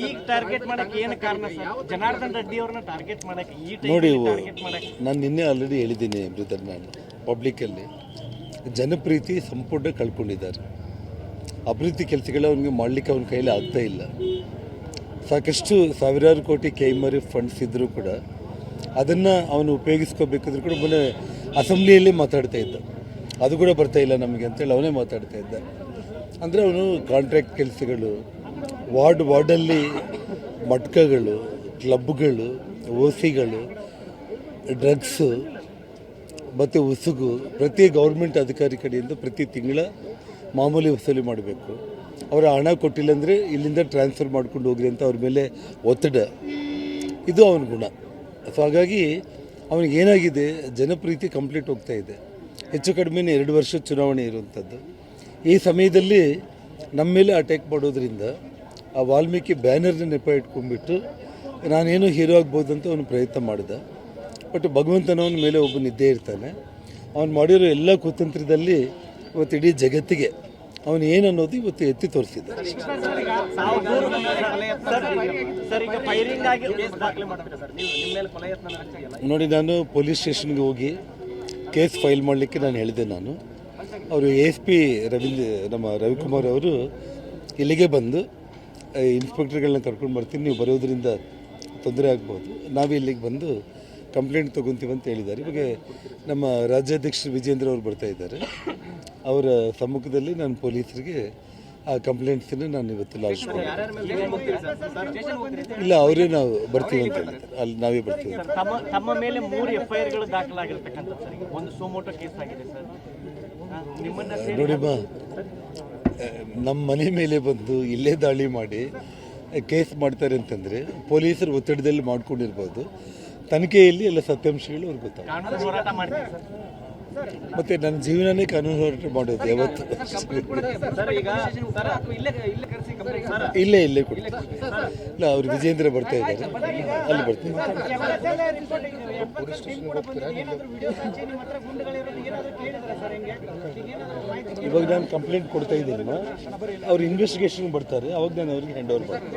ಈಗ ಟಾರ್ಗೆಟ್ ಮಾಡಕ್ಕೆ ಏನು ಕಾರಣ ಸರ್? ಜನಾರ್ದನ್ ರೆಡ್ಡಿ ಅವ್ರನ್ನ ಟಾರ್ಗೆಟ್ ಮಾಡಕ್ಕೆ ಈ ನೋಡಿ, ಟಾರ್ಗೆಟ್ ಮಾಡಕ್ಕೆ ನಾನು ನಿನ್ನೆ ಆಲ್ರೆಡಿ ಹೇಳಿದ್ದೀನಿ ಬ್ರದರ್, ನಾನು ಪಬ್ಲಿಕ್ಕಲ್ಲಿ ಜನಪ್ರೀತಿ ಸಂಪೂರ್ಣ ಕಳ್ಕೊಂಡಿದ್ದಾರೆ. ಅಭಿವೃದ್ಧಿ ಕೆಲಸಗಳು ಅವನಿಗೆ ಮಾಡಲಿಕ್ಕೆ ಅವನ ಕೈಲಿ ಆಗ್ತಾ ಇಲ್ಲ. ಸಾಕಷ್ಟು ಸಾವಿರಾರು ಕೋಟಿ KMRF ಫಂಡ್ಸ್ ಇದ್ದರೂ ಕೂಡ ಅದನ್ನು ಅವನು ಉಪಯೋಗಿಸ್ಕೋಬೇಕಾದ್ರೂ ಕೂಡ ಮೊನ್ನೆ ಅಸೆಂಬ್ಲಿಯಲ್ಲಿ ಮಾತಾಡ್ತಾ ಇದ್ದ, ಅದು ಕೂಡ ಬರ್ತಾ ಇಲ್ಲ ನಮಗೆ ಅಂತೇಳಿ ಅವನೇ ಮಾತಾಡ್ತಾ ಇದ್ದ. ಅಂದರೆ ಅವನು ಕಾಂಟ್ರಾಕ್ಟ್ ಕೆಲಸಗಳು, ವಾರ್ಡಲ್ಲಿ ಮಟ್ಕಗಳು, ಕ್ಲಬ್ಗಳು, ಓಸಿಗಳು, ಡ್ರಗ್ಸು ಮತ್ತು ಉಸುಗು ಪ್ರತಿ ಗೌರ್ಮೆಂಟ್ ಅಧಿಕಾರಿ ಕಡೆಯಿಂದ ಪ್ರತಿ ತಿಂಗಳ ಮಾಮೂಲಿ ವಸೂಲಿ ಮಾಡಬೇಕು. ಅವರ ಹಣ ಕೊಟ್ಟಿಲ್ಲ ಅಂದರೆ ಇಲ್ಲಿಂದ ಟ್ರಾನ್ಸ್ಫರ್ ಮಾಡ್ಕೊಂಡು ಹೋಗ್ರಿ ಅಂತ ಅವ್ರ ಮೇಲೆ ಒತ್ತಡ, ಇದು ಅವನ ಗುಣ. ಸೊ ಹಾಗಾಗಿ ಅವನಿಗೆ ಏನಾಗಿದೆ, ಜನಪ್ರೀತಿ ಕಂಪ್ಲೀಟ್ ಹೋಗ್ತಾ ಇದೆ. ಹೆಚ್ಚು ಕಡಿಮೆ 2 ವರ್ಷ ಚುನಾವಣೆ ಇರುವಂಥದ್ದು. ಈ ಸಮಯದಲ್ಲಿ ನಮ್ಮ ಮೇಲೆ ಅಟ್ಯಾಕ್ ಮಾಡೋದ್ರಿಂದ ಆ ವಾಲ್ಮೀಕಿ ಬ್ಯಾನರ್ನ ನೆಪ ಇಟ್ಕೊಂಡ್ಬಿಟ್ಟು ನಾನೇನು ಹೀರೋ ಆಗ್ಬೋದು ಅಂತ ಅವನು ಪ್ರಯತ್ನ ಮಾಡಿದ. ಬಟ್ ಭಗವಂತನವನ ಮೇಲೆ ಒಬ್ಬ ಇದ್ದೇ ಇರ್ತಾನೆ. ಅವನು ಮಾಡಿರೋ ಎಲ್ಲ ಕುತಂತ್ರದಲ್ಲಿ ಇವತ್ತು ಇಡೀ ಜಗತ್ತಿಗೆ ಅವನು ಏನು ಅನ್ನೋದು ಇವತ್ತು ಎತ್ತಿ ತೋರಿಸಿದ. ನೋಡಿ, ನಾನು ಪೊಲೀಸ್ ಸ್ಟೇಷನ್ಗೆ ಹೋಗಿ ಕೇಸ್ ಫೈಲ್ ಮಾಡಲಿಕ್ಕೆ ನಾನು ಹೇಳಿದೆ. ಅವರು ASP ನಮ್ಮ ರವಿಕುಮಾರ್ ಅವರು ಇಲ್ಲಿಗೆ ಬಂದು ಇನ್ಸ್ಪೆಕ್ಟರ್ಗಳನ್ನ ಕರ್ಕೊಂಡು ಬರ್ತೀನಿ, ನೀವು ಬರೋದ್ರಿಂದ ತೊಂದರೆ ಆಗ್ಬೋದು, ನಾವೇ ಇಲ್ಲಿಗೆ ಬಂದು ಕಂಪ್ಲೇಂಟ್ ತೊಗೊತೀವಿ ಅಂತ ಹೇಳಿದ್ದಾರೆ. ಇವಾಗ ನಮ್ಮ ರಾಜ್ಯಾಧ್ಯಕ್ಷರು ವಿಜೇಂದ್ರ ಅವರು ಬರ್ತಾ ಇದ್ದಾರೆ. ಅವರ ಸಮ್ಮುಖದಲ್ಲಿ ನಾನು ಪೊಲೀಸರಿಗೆ ಆ ಕಂಪ್ಲೇಂಟ್ಸನ್ನು ನಾನು ಇವತ್ತು ಲಾಂಚ್ ಮಾಡ್ತೀನಿ. ಇಲ್ಲ, ಅವರೇ ನಾವು ಬರ್ತೀವಿ ಅಂತ ಹೇಳ್ತಾರೆ, ಅಲ್ಲಿ ನಾವೇ ಬರ್ತೀವಿ. ತಮ್ಮ ಮೇಲೆ 3 FIRಗಳು ದಾಖಲಾಗಿರ್ತಕ್ಕಂಥ ಸರ್, ಒಂದು ಸೋಮೋಟೋ ಕೇಸ್ ಆಗಿದೆ ಸರ್. ನೋಡಿಮ್ಮ, ನಮ್ಮ ಮನೆ ಮೇಲೆ ಬಂದು ಇಲ್ಲೇ ದಾಳಿ ಮಾಡಿ ಕೇಸ್ ಮಾಡ್ತಾರೆ ಅಂತಂದರೆ ಪೊಲೀಸರು ಒತ್ತಡದಲ್ಲಿ ಮಾಡ್ಕೊಂಡಿರ್ಬೋದು. ತನಿಖೆಯಲ್ಲಿ ಎಲ್ಲ ಸತ್ಯಾಂಶಗಳು ಅವ್ರಿಗೆ ಗೊತ್ತಾಗ. ಹೋರಾಟ ಮಾಡ್ತೀವಿ ಸರ್. ಮತ್ತು ನನ್ನ ಜೀವನನೇ ಕಾನೂನು ಹೋರಾಟ ಮಾಡೋದು ಯಾವತ್ತು. ಇಲ್ಲೇ ಕೊಡ್ತೀನಿ. ಇಲ್ಲ, ಅವ್ರು ವಿಜೇಂದ್ರ ಬರ್ತಾ ಇದ್ದಾರೆ, ಅಲ್ಲಿ ಬರ್ತೀನಿ. ಇವಾಗ ನಾನು ಕಂಪ್ಲೇಂಟ್ ಕೊಡ್ತಾ ಇದ್ದೀನಿ, ಅವ್ರು ಇನ್ವೆಸ್ಟಿಗೇಷನ್ ಬರ್ತಾರೆ, ಅವಾಗ ನಾನು ಅವ್ರಿಗೆ ಹ್ಯಾಂಡ್ ಓವರ್ ಮಾಡ್ತೀನಿ.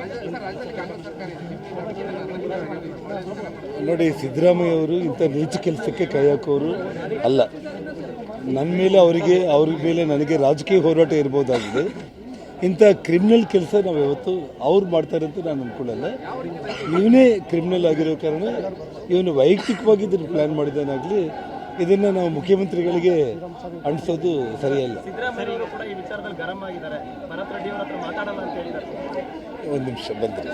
ನೋಡಿ, ಸಿದ್ದರಾಮಯ್ಯ ಅವರು ಇಂಥ ನೀಚ ಕೆಲಸಕ್ಕೆ ಕೈ ಹಾಕೋರು ಅಲ್ಲ. ನನ್ನ ಮೇಲೆ ಅವ್ರ ಮೇಲೆ ನನಗೆ ರಾಜಕೀಯ ಹೋರಾಟ ಇರ್ಬೋದಾಗಿದೆ. ಇಂಥ ಕ್ರಿಮಿನಲ್ ಕೆಲಸ ನಾವು ಯಾವತ್ತು ಅವ್ರು ಮಾಡ್ತಾರೆ ಅಂತ ನಾನು ಅಂದ್ಕೊಳ್ಳಲ್ಲ. ಇವನೇ ಕ್ರಿಮಿನಲ್ ಆಗಿರೋ ಕಾರಣ ಇವನು ವೈಯಕ್ತಿಕವಾಗಿ ಇದನ್ನು ಪ್ಲ್ಯಾನ್ ಮಾಡಿದಾನಾಗಲಿ, ಇದನ್ನು ನಾವು ಮುಖ್ಯಮಂತ್ರಿಗಳಿಗೆ ಅಂಟಿಸೋದು ಸರಿಯಲ್ಲ. ಒಂದು ನಿಮಿಷ ಬಂದರೆ